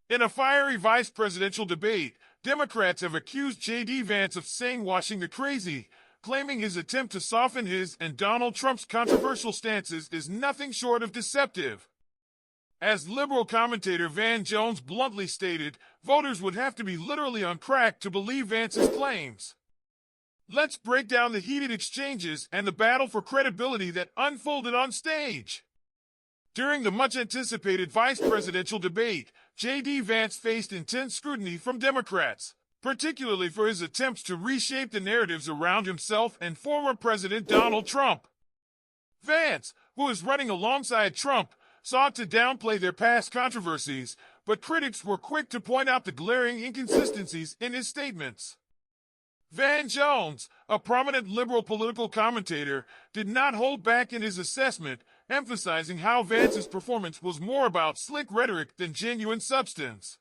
In a fiery vice presidential debate, Democrats have accused J.D. Vance of sanewashing the crazy, claiming his attempt to soften his and Donald Trump's controversial stances is nothing short of deceptive. As liberal commentator Van Jones bluntly stated, voters would have to be literally on crack to believe Vance's claims. Let's break down the heated exchanges and the battle for credibility that unfolded on stage. During the much-anticipated vice presidential debate, J.D. Vance faced intense scrutiny from Democrats, particularly for his attempts to reshape the narratives around himself and former President Donald Trump. Vance, who is running alongside Trump, sought to downplay their past controversies, but critics were quick to point out the glaring inconsistencies in his statements. Van Jones, a prominent liberal political commentator, did not hold back in his assessment, emphasizing how Vance's performance was more about slick rhetoric than genuine substance.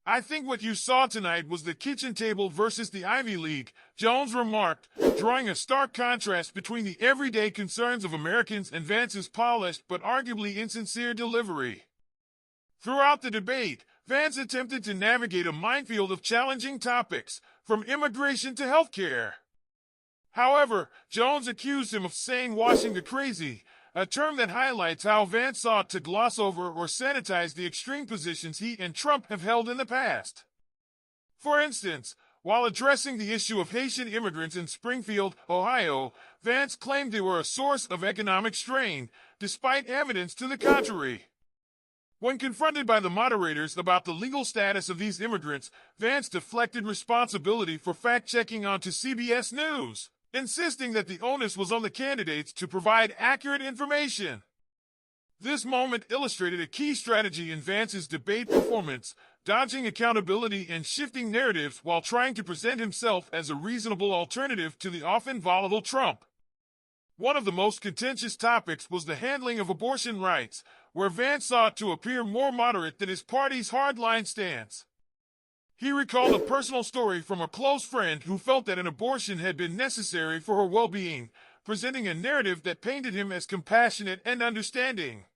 "I think what you saw tonight was the kitchen table versus the Ivy League," Jones remarked, drawing a stark contrast between the everyday concerns of Americans and Vance's polished but arguably insincere delivery. Throughout the debate, Vance attempted to navigate a minefield of challenging topics, from immigration to healthcare. However, Jones accused him of sanewashing the crazy, a term that highlights how Vance sought to gloss over or sanitize the extreme positions he and Trump have held in the past. For instance, while addressing the issue of Haitian immigrants in Springfield, Ohio, Vance claimed they were a source of economic strain, despite evidence to the contrary. When confronted by the moderators about the legal status of these immigrants, Vance deflected responsibility for fact-checking onto CBS News, insisting that the onus was on the candidates to provide accurate information. This moment illustrated a key strategy in Vance's debate performance, dodging accountability and shifting narratives while trying to present himself as a reasonable alternative to the often volatile Trump. One of the most contentious topics was the handling of abortion rights, where Vance sought to appear more moderate than his party's hardline stance. He recalled a personal story from a close friend who felt that an abortion had been necessary for her well-being, presenting a narrative that painted him as compassionate and understanding.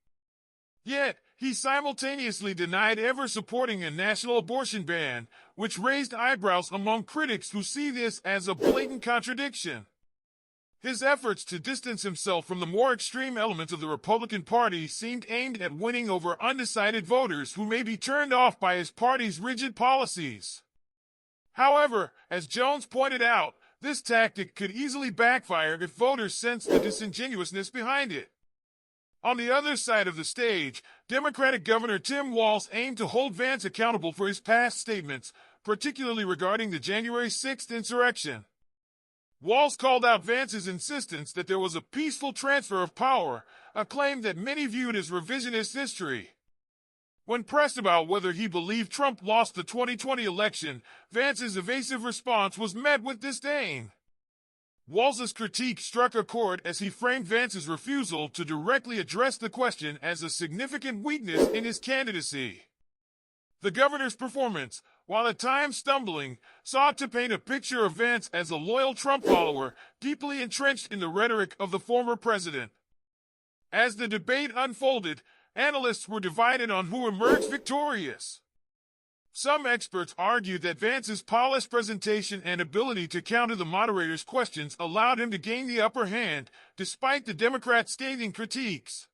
Yet, he simultaneously denied ever supporting a national abortion ban, which raised eyebrows among critics who see this as a blatant contradiction. His efforts to distance himself from the more extreme elements of the Republican Party seemed aimed at winning over undecided voters who may be turned off by his party's rigid policies. However, as Jones pointed out, this tactic could easily backfire if voters sense the disingenuousness behind it. On the other side of the stage, Democratic Governor Tim Walz aimed to hold Vance accountable for his past statements, particularly regarding the January 6th insurrection. Walz called out Vance's insistence that there was a peaceful transfer of power, a claim that many viewed as revisionist history. When pressed about whether he believed Trump lost the 2020 election, Vance's evasive response was met with disdain. Walz's critique struck a chord as he framed Vance's refusal to directly address the question as a significant weakness in his candidacy. The governor's performance, while at times stumbling, sought to paint a picture of Vance as a loyal Trump follower, deeply entrenched in the rhetoric of the former president. As the debate unfolded, analysts were divided on who emerged victorious. Some experts argued that Vance's polished presentation and ability to counter the moderators' questions allowed him to gain the upper hand, despite the Democrats' scathing critiques.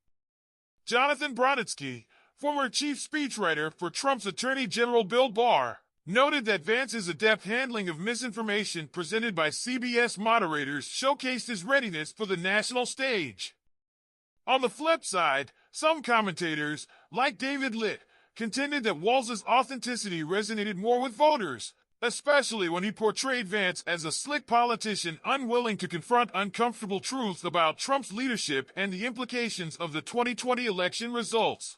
Jonathan Broditsky, former chief speechwriter for Trump's Attorney General Bill Barr, noted that Vance's adept handling of misinformation presented by CBS moderators showcased his readiness for the national stage. On the flip side, some commentators, like David Litt, contended that Walz's authenticity resonated more with voters, especially when he portrayed Vance as a slick politician unwilling to confront uncomfortable truths about Trump's leadership and the implications of the 2020 election results.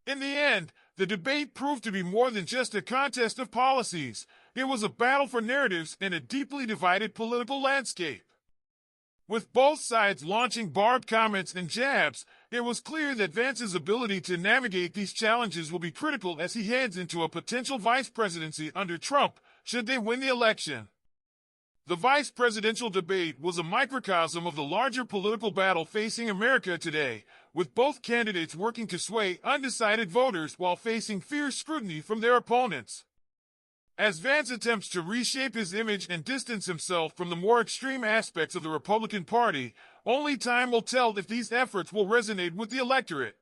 In the end, the debate proved to be more than just a contest of policies. It was a battle for narratives in a deeply divided political landscape. With both sides launching barbed comments and jabs, it was clear that Vance's ability to navigate these challenges will be critical as he heads into a potential vice presidency under Trump, should they win the election. The vice presidential debate was a microcosm of the larger political battle facing America today, with both candidates working to sway undecided voters while facing fierce scrutiny from their opponents. As Vance attempts to reshape his image and distance himself from the more extreme aspects of the Republican Party, only time will tell if these efforts will resonate with the electorate.